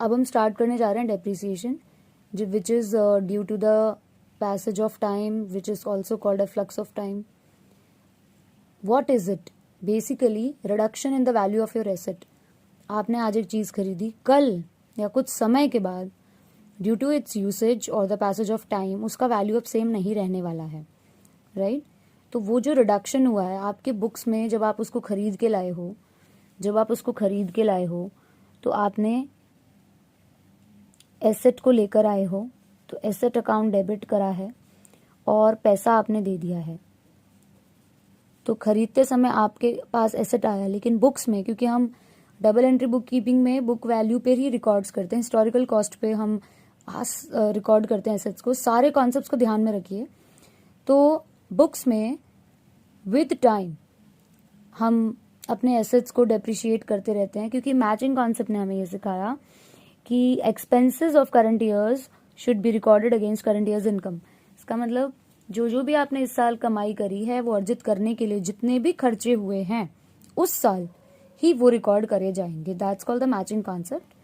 अब हम स्टार्ट करने जा रहे हैं depreciation, which is due to the passage of time, which is also called a flux of time. What is it? Basically reduction in the value of your asset. आपने आज एक चीज खरीदी, कल या कुछ समय के बाद ड्यू टू इट्स यूसेज और द पैसेज ऑफ टाइम उसका वैल्यू अब सेम नहीं रहने वाला है, राइट? तो वो जो रिडक्शन हुआ है आपके बुक्स में, जब आप उसको खरीद के लाए हो, तो आपने एसेट को लेकर आए हो, तो एसेट अकाउंट डेबिट करा है और पैसा आपने दे दिया है. तो खरीदते समय आपके पास एसेट आया, लेकिन बुक्स में, क्योंकि हम डबल एंट्री बुक कीपिंग में बुक वैल्यू पे ही रिकॉर्ड्स करते हैं, हिस्टोरिकल कॉस्ट पे हम रिकॉर्ड करते हैं एसेट्स को. सारे कॉन्सेप्ट्स को ध्यान में रखिए. तो बुक्स में विद टाइम हम अपने एसेट्स को डेप्रिशिएट करते रहते हैं, क्योंकि मैचिंग कॉन्सेप्ट ने हमें ये सिखाया कि expenses of current years should be recorded against current years income. इसका मतलब जो भी आपने इस साल कमाई करी है वो अर्जित करने के लिए जितने भी खर्चे हुए हैं उस साल ही वो रिकॉर्ड करे जाएंगे. That's called the matching concept,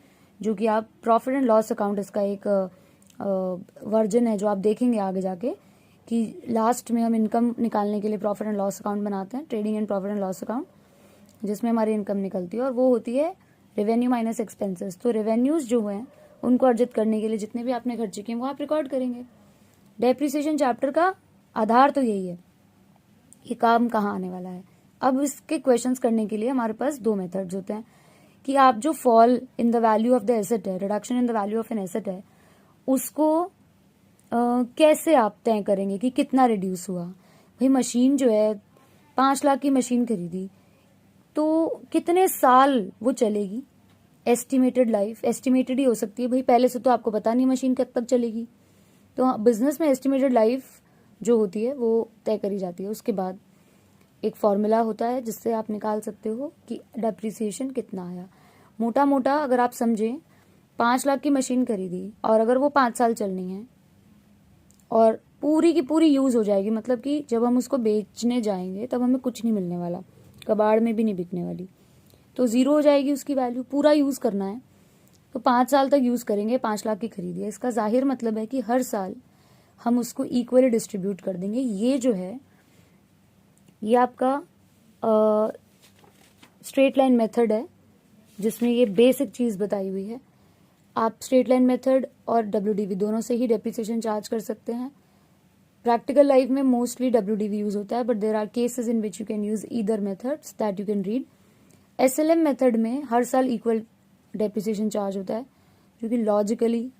जो कि आप प्रॉफिट एंड लॉस अकाउंट, इसका एक वर्जन है जो आप देखेंगे आगे जाके, कि लास्ट में हम इनकम निकालने के लिए प्रॉफिट एंड लॉस अकाउंट बनाते हैं, trading and profit and loss account, जिसमें हमारी इनकम निकलती है और वो होती है रेवेन्यू माइनस एक्सपेंसेस. तो रेवेन्यूज जो हैं उनको अर्जित करने के लिए जितने भी आपने खर्चे किए वो आप रिकॉर्ड करेंगे. डेप्रिसिएशन चैप्टर का आधार तो यही है, ये काम कहाँ आने वाला है. अब इसके क्वेश्चंस करने के लिए हमारे पास दो मेथड्स होते हैं कि आप जो fall in the value of the asset है, reduction in the value of an asset है, उसको कैसे आप तय करेंगे कि कितना रिड्यूस हुआ. भाई मशीन जो है 5 लाख की मशीन खरीदी, तो कितने साल वो चलेगी. एस्टिमेटेड लाइफ एस्टिमेटेड ही हो सकती है भाई, पहले से तो आपको पता नहीं मशीन कब तक चलेगी. तो बिजनेस में एस्टिमेटेड लाइफ जो होती है वो तय करी जाती है. उसके बाद एक फॉर्मूला होता है जिससे आप निकाल सकते हो कि डेप्रिसिएशन कितना आया. मोटा मोटा अगर आप समझें, 5 लाख की मशीन खरीदी और अगर वो 5 साल चलनी है और पूरी की पूरी यूज हो जाएगी, मतलब कि जब हम उसको बेचने जाएंगे तब हमें कुछ नहीं मिलने वाला, कबाड़ में भी नहीं बिकने वाली, तो जीरो हो जाएगी उसकी वैल्यू. पूरा यूज करना है तो 5 साल तक यूज करेंगे. 5 लाख की खरीदी है, इसका जाहिर मतलब है कि हर साल हम उसको इक्वली डिस्ट्रीब्यूट कर देंगे. ये जो है ये आपका स्ट्रेट लाइन मेथड है, जिसमें ये बेसिक चीज बताई हुई है. आप स्ट्रेट लाइन मेथड और WDV दोनों से ही डेप्रिसिएशन चार्ज कर सकते हैं. प्रैक्टिकल लाइफ में मोस्टली WDV यूज होता है, but there are cases in which you can use either methods that you can read. SLM method में हर साल इक्वल डेप्रिसिएशन चार्ज होता है, जो कि लॉजिकली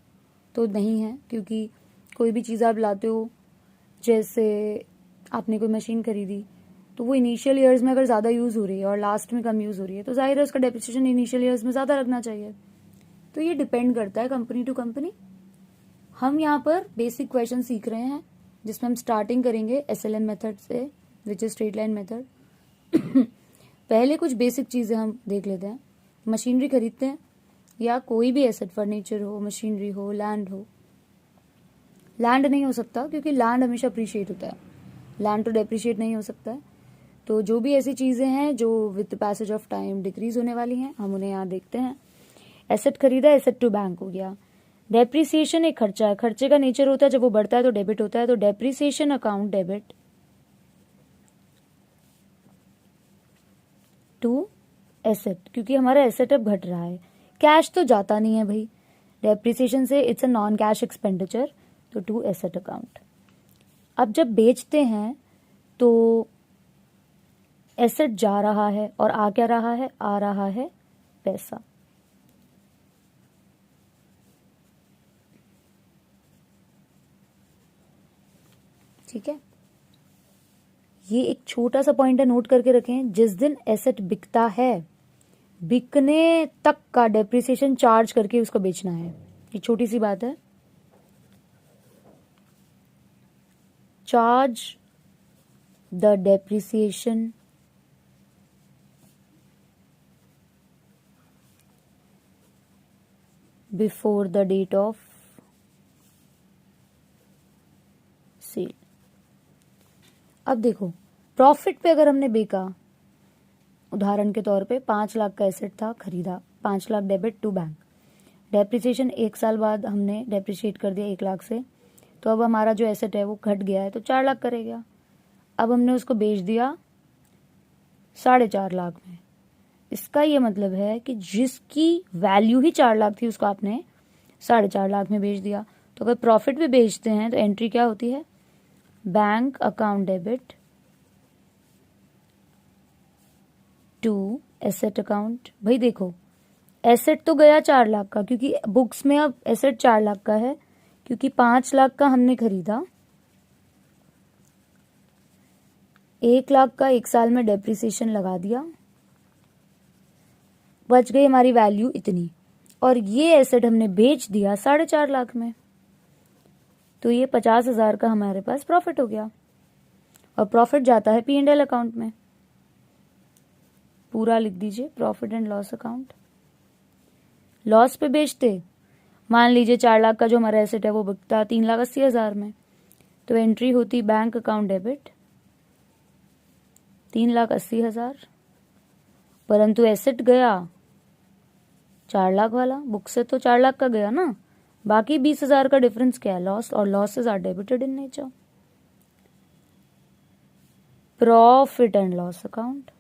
तो नहीं है, क्योंकि कोई भी चीज़ आप लाते हो, जैसे आपने कोई मशीन खरीदी, तो वो इनिशियल ईयर्स में अगर ज़्यादा यूज़ हो रही है और लास्ट में कम यूज़ हो रही है, तो जाहिर है उसका डेप्रिसिएशन इनिशियल ईयर्स में ज़्यादा लगना चाहिए. तो ये डिपेंड करता है कंपनी टू कंपनी. हम यहाँ पर बेसिक क्वेश्चन सीख रहे हैं, जिसमें हम स्टार्टिंग करेंगे SLM मेथड से, which is straight line method. पहले कुछ बेसिक चीज़ें हम देख लेते हैं. मशीनरी खरीदते हैं या कोई भी एसेट, फर्नीचर हो, मशीनरी हो, लैंड हो. लैंड नहीं हो सकता क्योंकि लैंड हमेशा अप्रिशिएट होता है, लैंड तो डेप्रिशिएट नहीं हो सकता है. तो जो भी ऐसी चीज़ें हैं जो with passage of time decrease होने वाली हैं, हम उन्हें यहाँ देखते हैं. एसेट खरीदा, एसेट टू बैंक हो गया. डेप्रिसिएशन एक खर्चा है, खर्चे का नेचर होता है, जब वो बढ़ता है तो डेबिट होता है. तो depreciation account debit to asset, क्योंकि हमारा एसेट अब घट रहा है. कैश तो जाता नहीं है भाई डेप्रिसिएशन से, it's a non cash expenditure, तो टू एसेट अकाउंट. अब जब बेचते हैं तो एसेट जा रहा है और आ क्या रहा है, आ रहा है पैसा. ठीक है, ये एक छोटा सा पॉइंट है, नोट करके रखें. जिस दिन एसेट बिकता है, बिकने तक का डेप्रिसिएशन चार्ज करके उसको बेचना है. ये छोटी सी बात है. Charge the depreciation before the date of sale. अब देखो, प्रॉफिट पे अगर हमने बेचा, उदाहरण के तौर पे 5 लाख का एसेट था, खरीदा, 5 lakh debit to bank. Depreciation 1 साल बाद हमने डेप्रिशिएट कर दिया 1 लाख से, तो अब हमारा जो एसेट है वो घट गया है, तो 4 लाख करेगा। अब हमने उसको बेच दिया 4.5 लाख में। इसका ये मतलब है कि जिसकी वैल्यू ही 4 लाख थी उसको आपने 4.5 लाख में बेच दिया। तो अगर प्रॉफिट भी बेचते हैं तो एंट्री क्या होती है, bank account debit to asset account. भाई देखो, एसेट तो गया 4 लाख का, क्योंकि बुक्स में अब एसेट 4 लाख का है, क्योंकि 5 लाख का हमने खरीदा, 1 लाख का 1 साल में डेप्रिसिएशन लगा दिया, बच गई हमारी वैल्यू इतनी, और ये एसेट हमने बेच दिया 4.5 लाख में, तो ये 50,000 का हमारे पास प्रॉफिट हो गया। और प्रॉफिट जाता है P&L अकाउंट में, पूरा लिख दीजिए, profit and loss account. Loss पे बेचते, मान लीजिए 4 लाख का जो हमारा एसेट है वो बिकता 3,80,000 में, तो एंट्री होती बैंक अकाउंट डेबिट 3,80,000, परंतु एसेट गया 4 लाख वाला, बुक से तो 4 लाख का गया ना, बाकी 20,000 का डिफरेंस क्या है, लॉस, और losses are debited in nature. Profit and loss account,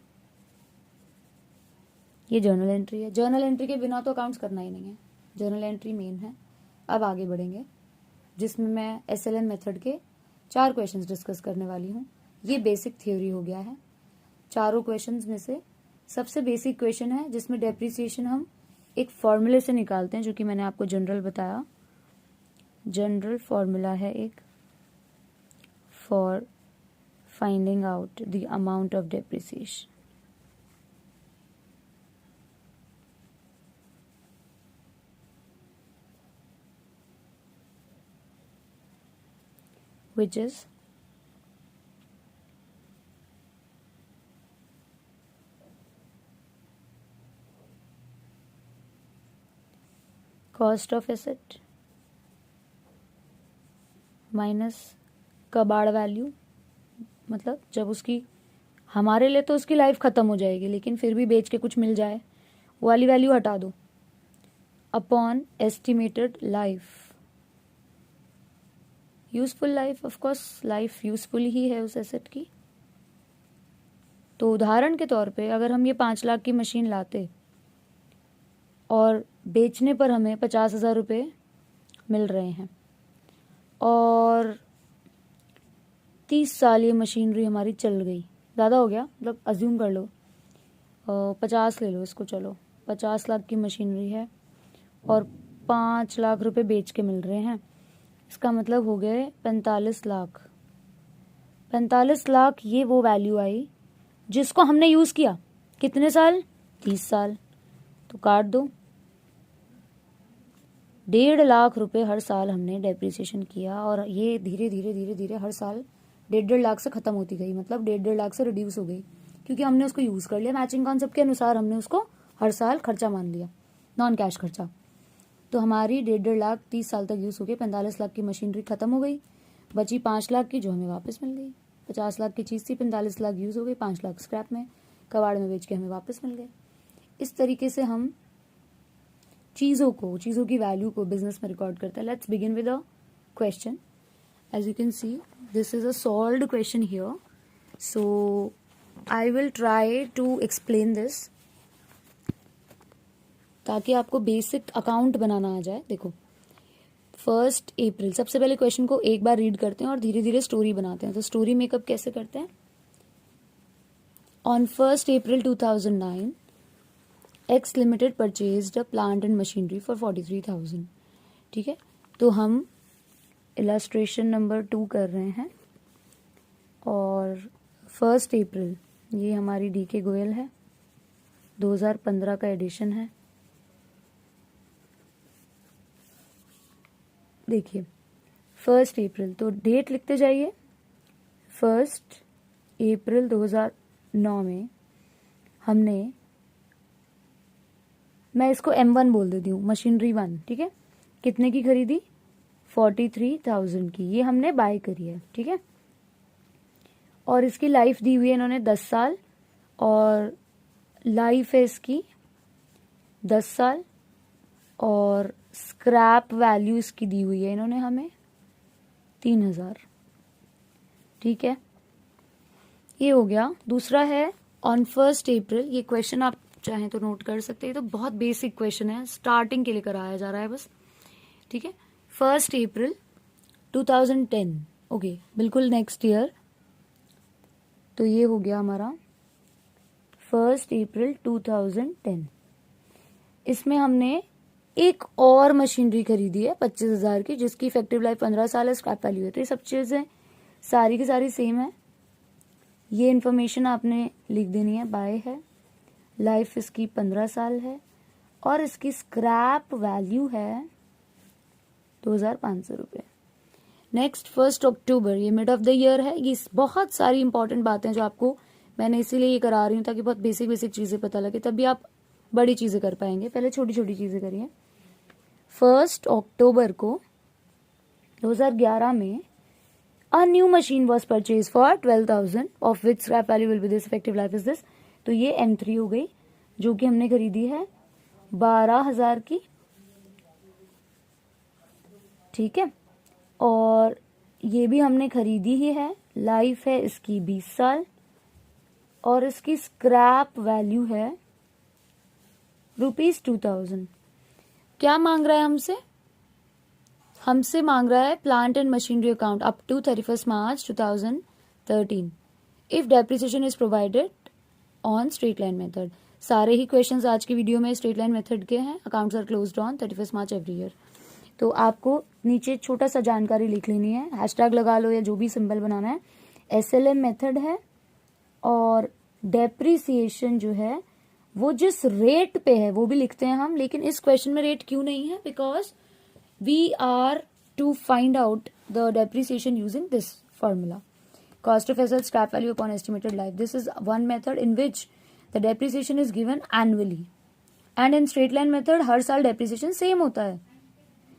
ये जर्नल एंट्री है। जर्नल एंट्री के बिना तो अकाउंट्स करना ही नहीं है, जर्नल एंट्री मेन है। अब आगे बढ़ेंगे, जिसमें मैं SLN मेथड के 4 क्वेश्चंस डिस्कस करने वाली हूँ। ये बेसिक थ्योरी हो गया है। चारों क्वेश्चंस में से सबसे बेसिक क्वेश्चन है जिसमें डेप्रिसिएशन हम एक फॉर्मूले से निकालते हैं, जो कि मैंने आपको जनरल बताया। जनरल फॉर्मूला है एक for finding out the amount of depreciation. which is cost of asset minus कबाड़ वैल्यू, मतलब जब उसकी, हमारे लिए तो उसकी लाइफ खत्म हो जाएगी, लेकिन फिर भी बेच के कुछ मिल जाए, वो वाली वैल्यू हटा दो, upon estimated life. Useful life, of course life useful ही है उस एसेट की। तो उदाहरण के तौर पे अगर हम ये 5 लाख की मशीन लाते और बेचने पर हमें 50,000 रुपये मिल रहे हैं, और 30 साल ये मशीनरी हमारी चल गई, ज़्यादा हो गया, मतलब अज्यूम कर लो 50 ले लो इसको, चलो 50 लाख की मशीनरी है और 5 लाख रुपए बेच के मिल रहे हैं, इसका मतलब हो गए 45 लाख। 45 लाख ये वो वैल्यू आई जिसको हमने यूज़ किया कितने साल, 30 साल, तो काट दो। 1.5 लाख रुपए हर साल हमने डेप्रिसिएशन किया, और ये धीरे धीरे धीरे धीरे हर साल 1.5 लाख से ख़त्म होती गई, मतलब 1.5 लाख से रिड्यूस हो गई, क्योंकि हमने उसको यूज़ कर लिया। मैचिंग कॉन्सेप्ट के अनुसार हमने उसको हर साल खर्चा मान लिया, नॉन कैश खर्चा। तो हमारी 1.5 लाख 30 साल तक यूज़ हो गई, 45 लाख की मशीनरी ख़त्म हो गई, बची 5 लाख की, जो हमें वापस मिल गई। 50 लाख की चीज़ थी, 45 लाख यूज़ हो गई, 5 लाख स्क्रैप में, कबाड़ में बेच के हमें वापस मिल गए। इस तरीके से हम चीज़ों की वैल्यू को बिजनेस में रिकॉर्ड करते हैं। Let's begin with a question. As you can see, this is a solved question here, so I will try to explain this ताकि आपको बेसिक अकाउंट बनाना आ जाए। देखो, 1 अप्रैल, सबसे पहले क्वेश्चन को एक बार रीड करते हैं और धीरे धीरे स्टोरी बनाते हैं। तो स्टोरी मेकअप कैसे करते हैं? On 1 April 2009 x limited purchased a plant and machinery for 43,000। ठीक है, तो हम इलस्ट्रेशन नंबर 2 कर रहे हैं, और 1 अप्रैल ये हमारी DK गोयल है, 2015 का एडिशन है। देखिए 1 अप्रैल, तो डेट लिखते जाइए। 1 अप्रैल 2009 में हमने, मैं इसको M1 बोल देती हूँ, मशीनरी 1, ठीक है, कितने की खरीदी? 43,000 की, ये हमने बाय करी है। ठीक है, और इसकी लाइफ दी हुई है इन्होंने 10 साल, और लाइफ है इसकी 10 साल, और स्क्रैप वैल्यू इसकी दी हुई है इन्होंने हमें 3000, ठीक है, ये हो गया। दूसरा है ऑन 1 अप्रैल, ये क्वेश्चन आप चाहें तो नोट कर सकते हैं, तो बहुत बेसिक क्वेश्चन है, स्टार्टिंग के लिए कराया जा रहा है बस, ठीक है। 1 अप्रैल 2010, ओके, बिल्कुल नेक्स्ट ईयर। तो ये हो गया हमारा 1 अप्रैल 2010। इसमें हमने एक और मशीनरी खरीदी है 25,000 की, जिसकी इफेक्टिव लाइफ 15 साल है, स्क्रैप वैल्यू है। तो ये सब चीजें सारी की सारी सेम है। ये इन्फॉर्मेशन आपने लिख देनी है, बाय है, लाइफ इसकी 15 साल है और इसकी स्क्रैप वैल्यू है 2,500 रुपये। नेक्स्ट 1 अक्टूबर, ये मिड ऑफ द ईयर है। ये बहुत सारी इंपॉर्टेंट बातें जो आपको मैंने इसीलिए ये करा रही हूँ ताकि बहुत बेसिक बेसिक चीजें पता लगे, तभी आप बड़ी चीजें कर पाएंगे। पहले छोटी छोटी चीजें करिए। 1 अक्टूबर को 2011 में a new machine was purchase for 12,000 of which scrap value will be this, effective life is this. तो ये एंट्री हो गई जो कि हमने खरीदी है 12,000 की, ठीक है। और ये भी हमने खरीदी ही है, लाइफ है इसकी 20 साल और इसकी स्क्रैप वैल्यू है ₹2,000। क्या मांग रहा है हमसे? हमसे मांग रहा है plant and machinery account up to 31 March 2013 if depreciation is provided on straight line method. सारे ही क्वेश्चंस आज की वीडियो में स्ट्रेट लाइन मेथड के हैं। Accounts are closed on 31 March every year. तो आपको नीचे छोटा सा जानकारी लिख लेनी है, हैशटैग लगा लो या जो भी सिंबल बनाना है। SLM मेथड है और डेप्रिसिएशन जो है वो जिस रेट पे है वो भी लिखते हैं हम, लेकिन इस क्वेश्चन में रेट क्यों नहीं है? Because we are to find out the depreciation using this formula, cost of assets, scrap value upon estimated life. This is one method in which the depreciation is given annually. And in straight line method हर साल depreciation same होता है।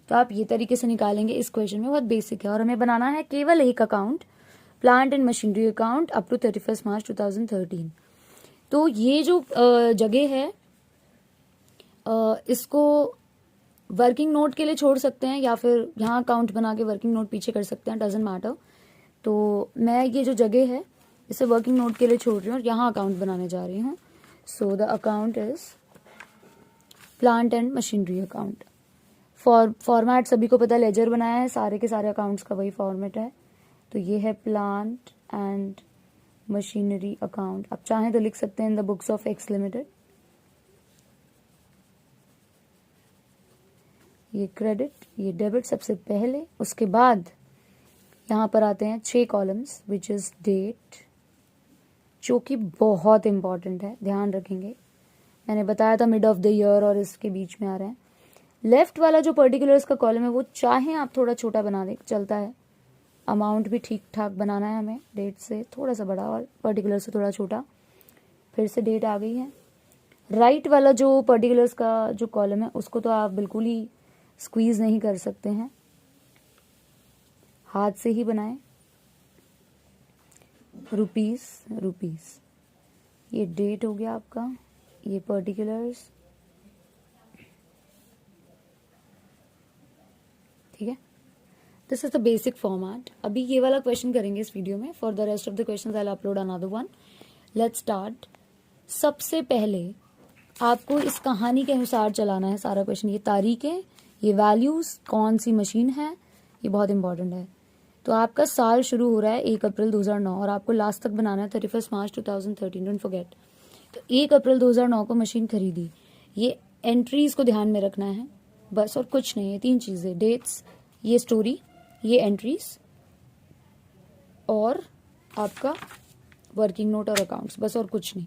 तो आप ये तरीके से निकालेंगे इस क्वेश्चन में, बहुत बेसिक है। और हमें बनाना है केवल एक account, plant and machinery account up to 31 March 2013। तो ये जो जगह है इसको वर्किंग नोट के लिए छोड़ सकते हैं या फिर यहाँ अकाउंट बना के वर्किंग नोट पीछे कर सकते हैं, डजंट मैटर। तो मैं ये जो जगह है इसे वर्किंग नोट के लिए छोड़ रही हूँ और यहाँ अकाउंट बनाने जा रही हूँ। So the account is plant and machinery account. Format सभी को पता है, लेजर बनाया है, सारे के सारे अकाउंट्स का वही फॉर्मेट है। तो ये है प्लांट एंड मशीनरी अकाउंट। आप चाहें तो लिख सकते हैं in the books of x limited. ये क्रेडिट, ये डेबिट सबसे पहले, उसके बाद यहाँ पर आते हैं 6 कॉलम्स विच इज डेट, जो कि बहुत इंपॉर्टेंट है, ध्यान रखेंगे। मैंने बताया था मिड ऑफ द ईयर और इसके बीच में आ रहे हैं। लेफ्ट वाला जो पर्टिकुलर्स का कॉलम है वो चाहे आप थोड़ा छोटा बना दें, चलता है। अमाउंट भी ठीक ठाक बनाना है हमें, डेट से थोड़ा सा बड़ा और पर्टिकुलर से थोड़ा छोटा। फिर से डेट आ गई है। राइट वाला जो पर्टिकुलर्स का जो कॉलम है उसको तो आप बिल्कुल ही स्क्वीज नहीं कर सकते हैं, हाथ से ही बनाएं। रुपीस, ये डेट हो गया आपका, ये पर्टिकुलर्स, ठीक है। This is the basic format. अभी ये वाला क्वेश्चन करेंगे इस वीडियो में। For the rest of the questions I will upload another one. Let's start. सबसे पहले आपको इस कहानी के अनुसार चलाना है सारा क्वेश्चन। ये तारीखें, ये वैल्यूज, कौन सी मशीन है, ये बहुत इंपॉर्टेंट है। तो आपका साल शुरू हो रहा है 1 अप्रैल 2009 और आपको लास्ट तक बनाना है 31 मार्च 2013, डोंट फॉरगेट। तो 1 अप्रैल 2009 को मशीन खरीदी। ये एंट्रीज को ध्यान में रखना है बस, और कुछ नहीं है। 3 चीजें, डेट्स, ये स्टोरी, ये एंट्रीज और आपका वर्किंग नोट और अकाउंट्स, बस और कुछ नहीं।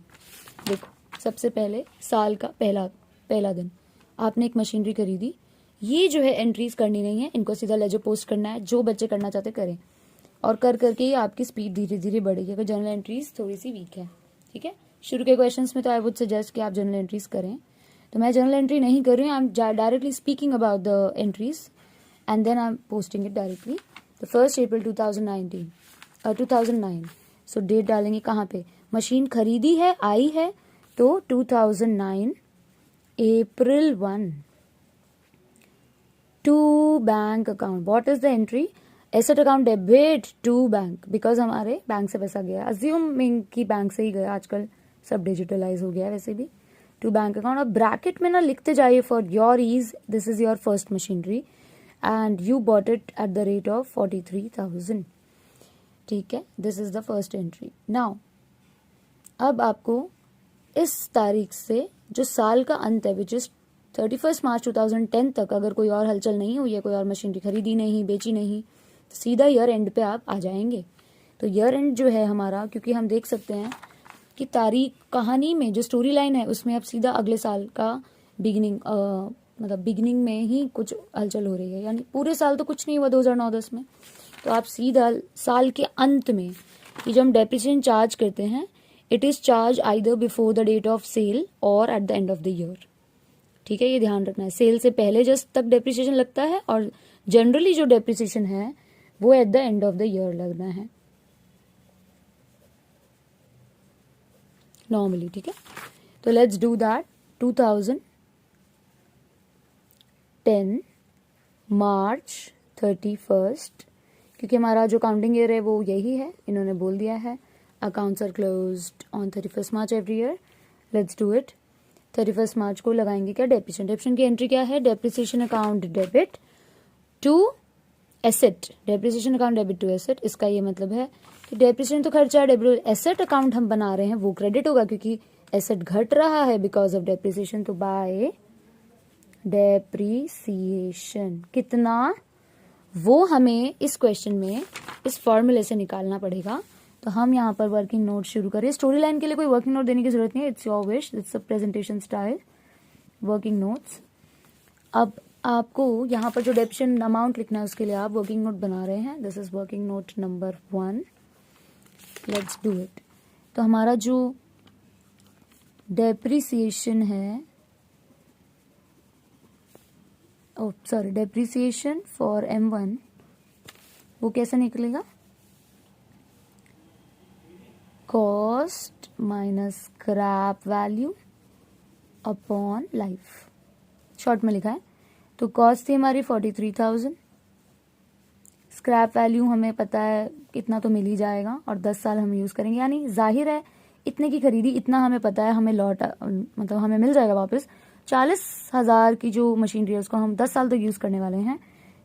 देखो, सबसे पहले साल का पहला दिन आपने एक मशीनरी खरीदी। ये जो है एंट्रीज करनी नहीं है, इनको सीधा लेजर पोस्ट करना है। जो बच्चे करना चाहते करें, और कर करके ही आपकी स्पीड धीरे धीरे बढ़ेगी अगर जनरल एंट्रीज थोड़ी सी वीक है, ठीक है। शुरू के क्वेश्चंस में तो आई वुड सजेस्ट कि आप जनरल एंट्रीज करें। तो मैं जनरल एंट्री नहीं कर रही हूँ, I am directly speaking about the entries and then I am posting it directly. तो 1 अप्रैल 2009। सो डेट डालेंगे कहाँ पे? मशीन खरीदी है, आई है, तो 2009 April 1 bank account. What is the entry? Asset account debit to bank, because हमारे बैंक से पैसा गया. अज्यूमिंग कि बैंक से ही गया, आजकल सब डिजिटलाइज हो गया है वैसे भी. To bank account. अब ब्रैकेट में ना लिखते जाइए for your ease. This is your first machinery and you bought it at the rate of 43,000. ठीक है, this is the first entry. Now अब आपको इस तारीख से जो साल का अंत है विच इज 31 मार्च 2010 तक, अगर कोई और हलचल नहीं हुई है, कोई और मशीनरी खरीदी नहीं, बेची नहीं, तो सीधा ईयर एंड पे आप आ जाएंगे. तो ईयर एंड जो है हमारा, क्योंकि हम देख सकते हैं कि तारीख कहानी में जो स्टोरी लाइन है उसमें अब सीधा अगले साल का बिगिनिंग, मतलब बिगिनिंग में ही कुछ हलचल हो रही है, यानी पूरे साल तो कुछ नहीं हुआ 2009-10 में. तो आप सीधा साल के अंत में कि जब हम डेप्रिसिएशन चार्ज करते हैं, it is charge either before the date of sale और at the end of the year. ठीक है, ये ध्यान रखना है. सेल से पहले जस्ट तक डेप्रिसिएशन लगता है और जनरली जो डेप्रिसिएशन है वो eight the end of the year लगना है नॉर्मली. ठीक है, तो लेट्स डू दैट. 2010 मार्च 31, क्योंकि हमारा जो काउंटिंग ईयर है वो यही है, इन्होंने बोल दिया है. Accounts are closed on 31 March every year. Let's do it. 31 March को लगाएंगे क्या? डेप्रिसिएशन. डेप्रिसिएशन की एंट्री क्या है? Depreciation account debit to asset. Depreciation account debit to asset. इसका ये मतलब है कि डेप्रिसिएशन तो खर्चा है, एसेट अकाउंट हम बना रहे हैं वो क्रेडिट होगा, क्योंकि एसेट घट रहा है बिकॉज ऑफ डेप्रिसिएशन. तो बाय डेप्रिसिएशन कितना, वो हमें इस क्वेश्चन में इस फॉर्मूले से निकालना पड़ेगा. तो हम यहाँ पर वर्किंग नोट शुरू करें. स्टोरी लाइन के लिए कोई वर्किंग नोट देने की जरूरत नहीं है, it's your wish, it's a presentation style. Working notes. अब आपको यहाँ पर जो डेप्रिसिएशन अमाउंट लिखना है उसके लिए आप वर्किंग नोट बना रहे हैं. This is working note number 1. Let's do it. तो हमारा जो डेप्रिसिएशन है, oh sorry, depreciation for M1 वो कैसे निकलेगा? Cost minus scrap value upon life. Short में लिखा है. तो कॉस्ट थी हमारी 43,000. स्क्रैप वैल्यू हमें पता है कितना तो मिल ही जाएगा और 10 साल हम यूज करेंगे, यानी जाहिर है इतने की खरीदी, इतना हमें पता है हमें लौट, मतलब हमें मिल जाएगा वापस. 40,000 की जो मशीनरी है उसको हम 10 साल तक यूज करने वाले हैं.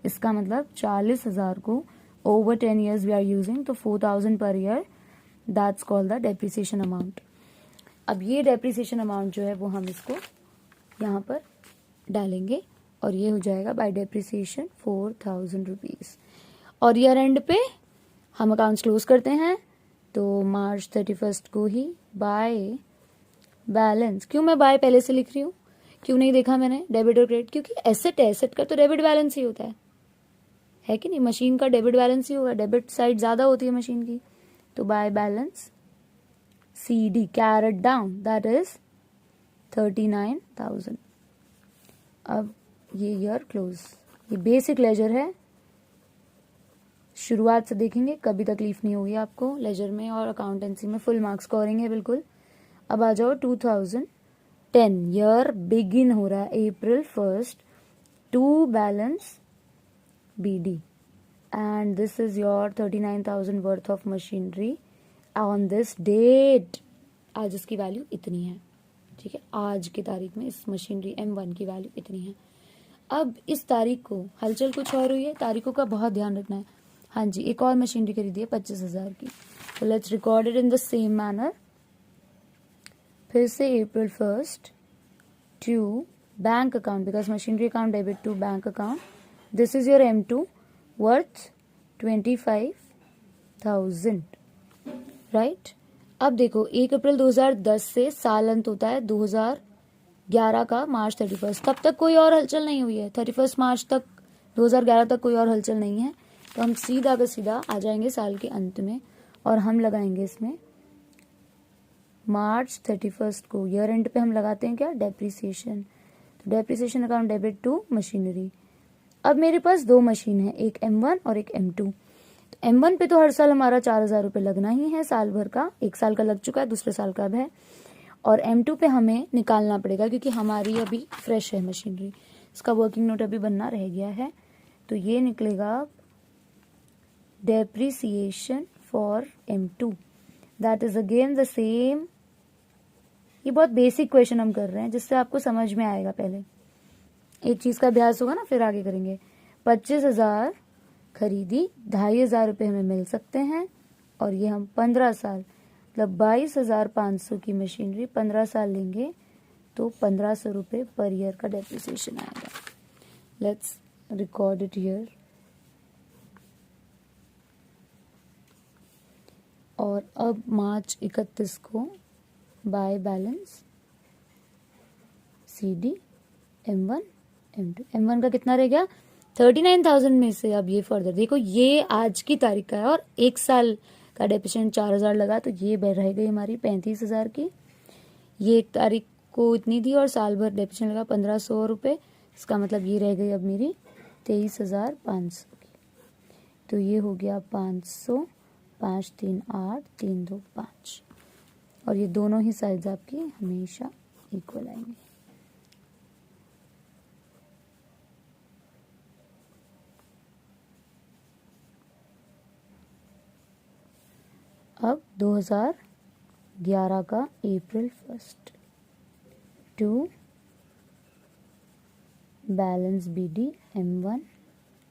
इसका मतलब 40,000 को over 10 years we are using, तो 4,000 per year. That's called the depreciation amount. अब ये डेप्रिसिएशन अमाउंट जो है वो हम इसको यहाँ पर डालेंगे और ये हो जाएगा बाय डेप्रिसिएशन 4,000 रुपीज. और ईयर एंड पे हम अकाउंट्स क्लोज करते हैं. तो मार्च 31 को ही बाय बैलेंस. क्यों मैं बाय पहले से लिख रही हूँ, क्यों नहीं देखा मैंने डेबिट और क्रेडिट? क्योंकि एसेट है, एसेट का तो डेबिट बैलेंस ही होता है कि नहीं? मशीन का डेबिट बैलेंस ही होगा, डेबिट साइड ज्यादा होती है मशीन की. तो by balance CD carried down, that is 39,000. अब ये ईयर क्लोज. ये बेसिक लेजर है, शुरुआत से देखेंगे, कभी तकलीफ नहीं होगी आपको लेजर में, और अकाउंटेंसी में फुल मार्क्स स्कोरिंग है बिल्कुल. अब आ जाओ 2010. ईयर बिगिन हो रहा है April 1st. To balance BD and this is your 39,000 worth of machinery on this date. आज इसकी वैल्यू इतनी है. ठीक है, आज की तारीख में इस मशीनरी M1 की वैल्यू इतनी है. अब इस तारीख को हलचल कुछ और हुई है, तारीखों का बहुत ध्यान रखना है. हाँ जी, एक और मशीनरी खरीदी है 25,000 की. तो let's record it in the same manner. फिर से April 1st to bank account, because machinery account debit to bank account. This is your M2 worth 25,000. Right. अब देखो 1 अप्रैल 2010 से साल अंत होता है 2011 का मार्च 31. तब तक कोई और हलचल नहीं हुई है. 31 मार्च तक 2011 तक कोई और हलचल नहीं है. तो हम सीधा का सीधा आ जाएंगे साल के अंत में और हम लगाएंगे इसमें मार्च 31 को. ईयर एंड पे हम लगाते हैं क्या? डेप्रिसिएशन. तो depreciation account debit to machinery. अब मेरे पास दो मशीन है, एक M1 और एक M2. तो M1 पे तो हर साल हमारा 4,000 रुपये लगना ही है साल भर का. एक साल का लग चुका है, दूसरे साल का अब है. और M2 पे हमें निकालना पड़ेगा क्योंकि हमारी अभी फ्रेश है मशीनरी. इसका वर्किंग नोट अभी बनना रह गया है. तो ये निकलेगा depreciation for M2, that is again the same. ये बहुत बेसिक क्वेश्चन हम कर रहे हैं जिससे आपको समझ में आएगा। पहले एक चीज का अभ्यास होगा ना, फिर आगे करेंगे। 25,000 खरीदी, 2,500 रुपये हमें मिल सकते हैं, और ये हम 15 साल मतलब 22,500 की मशीनरी 15 साल लेंगे तो 1,500 रुपये पर ईयर का डेप्रिसिएशन आएगा। Let's record it here. और अब मार्च 31 को by balance CD M1 M2। M1 का कितना रह गया 39,000 में से। अब ये फर्दर देखो, ये आज की तारीख का है और एक साल का डेप्रिसिएशन 4,000 लगा, तो ये रह गई हमारी 35,000 की। ये एक तारीख को इतनी थी और साल भर डेप्रिसिएशन लगा 1,500 रुपये। इसका मतलब ये रह गई अब मेरी 23,500 की। तो ये हो गया 500, 5 3 8, 3 2 5, और ये दोनों ही साइड्स आपकी हमेशा इक्वल आएंगे। अब 2011 का April 1 to balance BD M1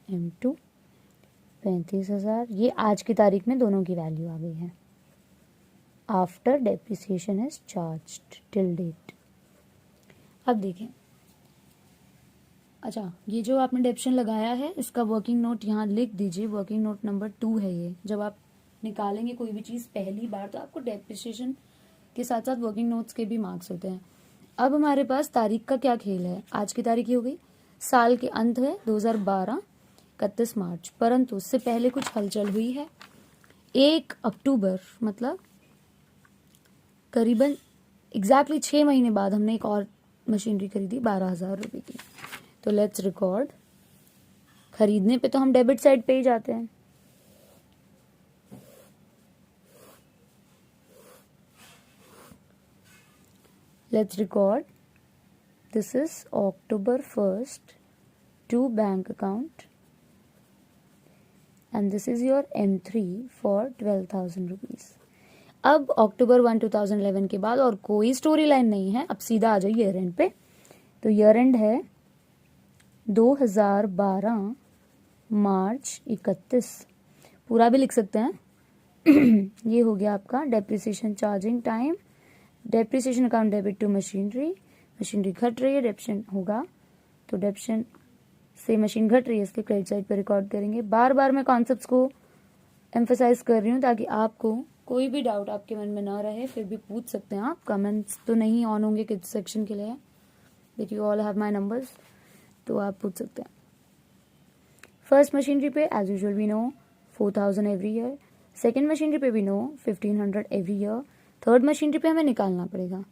M2 35,000। ये आज की तारीख में दोनों की वैल्यू आ गई है after depreciation is charged till date. अब देखें, अच्छा ये जो आपने डेप्रिसिएशन लगाया है इसका वर्किंग नोट यहाँ लिख दीजिए। वर्किंग नोट नंबर 2 है ये। जब आप निकालेंगे कोई भी चीज़ पहली बार तो आपको डेप्रिसिएशन के साथ साथ वर्किंग नोट्स के भी मार्क्स होते हैं। अब हमारे पास तारीख का क्या खेल है। आज की तारीख ये हो गई, साल के अंत है 2012 31 मार्च, परंतु उससे पहले कुछ हलचल हुई है। 1 अक्टूबर मतलब करीबन एग्जैक्टली 6 महीने बाद हमने एक और मशीनरी खरीदी 12,000 रुपये की। तो लेट्स रिकॉर्ड। खरीदने पे तो हम डेबिट साइड पे ही जाते हैं। Let's record. This is October 1st to bank account, and this is your M3 for 12,000 rupees. अब अक्टूबर 1 2011 के बाद और कोई स्टोरी लाइन नहीं है। अब सीधा आ जाइए ईयर एंड पे। तो ईयर एंड है 2012 मार्च 31, पूरा भी लिख सकते हैं। ये हो गया आपका depreciation charging time. Depreciation account debit to machinery, machinery घट रही है, डेप्रिसिएशन होगा तो डेप्रिसिएशन से मशीन घट रही है, इसके क्रेडिट साइड पर रिकॉर्ड करेंगे। बार बार मैं कॉन्सेप्ट्स को एम्फेसाइज कर रही हूँ ताकि आपको कोई भी डाउट आपके मन में ना रहे। फिर भी पूछ सकते हैं आप। कमेंट्स तो नहीं ऑन होंगे किस सेक्शन के लिए, but you all have my numbers, तो आप पूछ सकते हैं। फर्स्ट मशीनरी पे as usual we know 4,000 every year. Second machinery पे भी know 1,500 every year. Third machinery पे हमें निकालना पड़ेगा,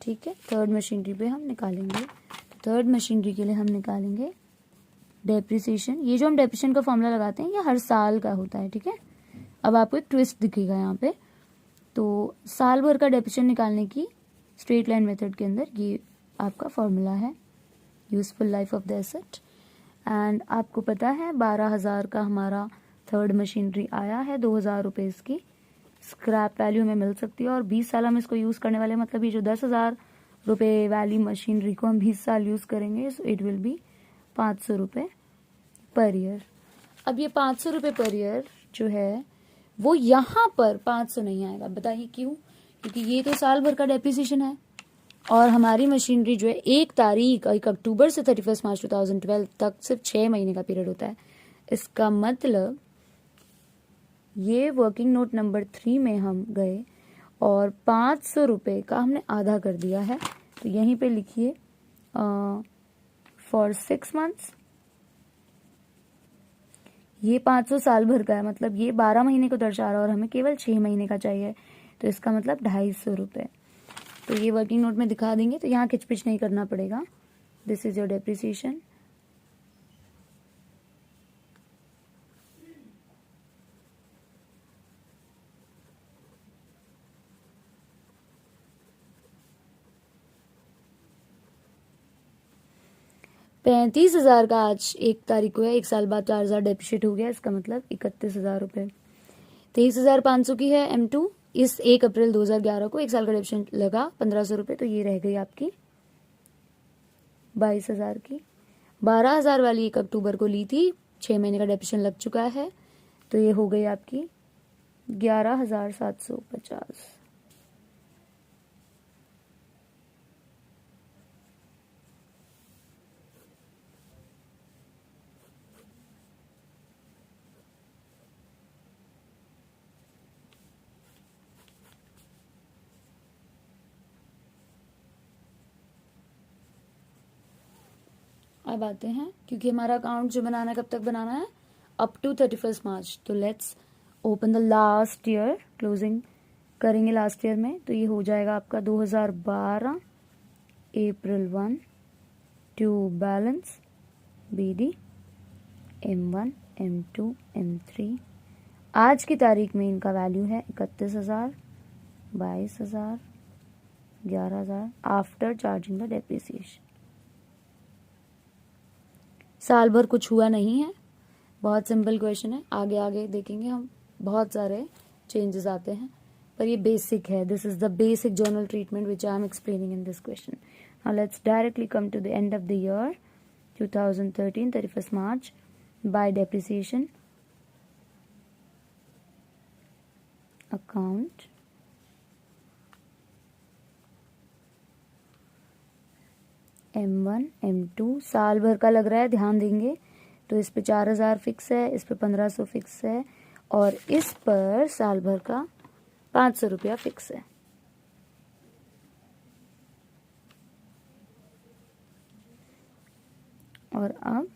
ठीक है। थर्ड मशीनरी पे हम निकालेंगे, तो थर्ड मशीनरी के लिए हम निकालेंगे डेप्रिसिएशन। ये जो हम डेप्रिसिएशन का फॉर्मूला लगाते हैं ये हर साल का होता है, ठीक है। अब आपको एक ट्विस्ट दिखेगा यहाँ पे। तो साल भर का डेप्रिसिएशन निकालने की स्ट्रेट लाइन मेथड के अंदर ये आपका फॉर्मूला है, useful life of the asset. And आपको पता है 12,000 का हमारा थर्ड मशीनरी आया है, 2,000 रुपये इसकी स्क्रैप वैल्यू में मिल सकती है, और 20 साल हम इसको यूज़ करने वाले, मतलब ये जो 10,000 रुपये वाली मशीनरी को हम 20 साल यूज़ करेंगे, सो इट विल बी 500 रुपये पर ईयर। अब ये 500 रुपये पर ईयर जो है वो यहाँ पर 500 नहीं आएगा। बताइए क्यों? क्योंकि ये तो साल भर का डेप्रिसिएशन है और हमारी मशीनरी जो है 1 अक्टूबर से 31 मार्च 2012 तक सिर्फ 6 महीने का पीरियड होता है। इसका मतलब ये वर्किंग नोट नंबर 3 में हम गए और 500 रुपये का हमने आधा कर दिया है। तो यहीं पे लिखिए फॉर 6 मंथ्स। ये 500 साल भर का है, मतलब ये 12 महीने को दर्शा रहा है और हमें केवल 6 महीने का चाहिए, तो इसका मतलब 250 रुपये। तो ये वर्किंग नोट में दिखा देंगे, तो यहाँ खिचपिच नहीं करना पड़ेगा। This is your depreciation. 35,000 का आज 1 तारीख को है, 1 साल बाद 4,000 डेप्रिशिएट हो गया, इसका मतलब 31,000 रुपये। 23,500 की है M2, इस 1 अप्रैल 2011 को 1 साल का डेप्रिशिएट लगा 1,500 रुपये, तो ये रह गई आपकी 22,000 की। 12,000 वाली 1 अक्टूबर को ली थी, 6 महीने का डेप्रिशिएट लग चुका है, तो ये हो गई आपकी 11,750। अब आते हैं, क्योंकि हमारा अकाउंट जो बनाना है कब तक बनाना है, अप टू 31 मार्च। तो let's open the last year, closing करेंगे लास्ट ईयर में, तो ये हो जाएगा आपका 2012 अप्रैल 1 to balance BD M1 M2 M3। आज की तारीख में इनका वैल्यू है 31,000, 22,000, 11,000 आफ्टर चार्जिंग द डेप्रिसिएशन। साल भर कुछ हुआ नहीं है, बहुत सिंपल क्वेश्चन है। आगे आगे देखेंगे हम, बहुत सारे चेंजेस आते हैं, पर ये बेसिक है। This is the basic journal treatment which I am explaining in this question. Now let's directly come to the end of the year 2013, 31 March by depreciation account. M1 M2 साल भर का लग रहा है, ध्यान देंगे, तो इस पे 4,000 फिक्स है, इस पे 1,500 फिक्स है, और इस पर साल भर का 500 रुपया फिक्स है। और अब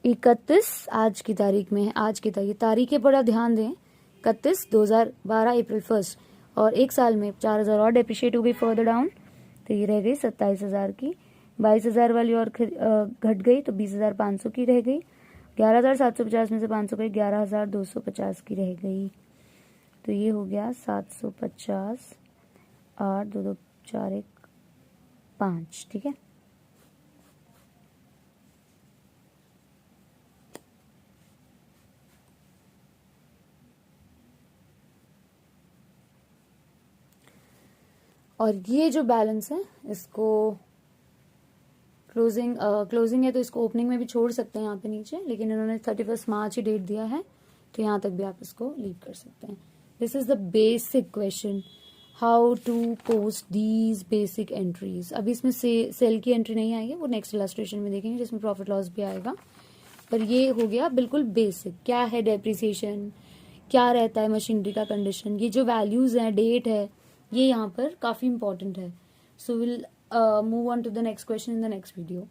इकतीस आज की तारीख में है, आज की तारीखें बड़ा ध्यान दें। 31 2012 अप्रैल 1 और 1 साल में 4,000 और डेप्रिशिएट हो गई फर्दर डाउन, तो ये रह गई 27,000 की। 22,000 वाली और घट गई, तो 20,500 की रह गई। 11,750 में से 500 गई, 11,250 की रह गई, तो ये हो गया 750, 8 2 2 4 1 5। ठीक है, और ये जो बैलेंस है इसको क्लोजिंग है, तो इसको ओपनिंग में भी छोड़ सकते हैं यहाँ पे नीचे, लेकिन इन्होंने 31 मार्च ही डेट दिया है, तो यहाँ तक भी आप इसको लीव कर सकते हैं। This is the basic question, how to post these basic entries. अभी इसमें सेल की एंट्री नहीं आएगी, वो नेक्स्ट इलस्ट्रेशन में देखेंगे जिसमें प्रॉफिट लॉस भी आएगा, पर ये हो गया बिल्कुल बेसिक। क्या है डेप्रिसिएशन, क्या रहता है मशीनरी का कंडीशन, ये जो वैल्यूज हैं, डेट है, ये यहाँ पर काफी इंपॉर्टेंट है। So will move on to the next question in the next video.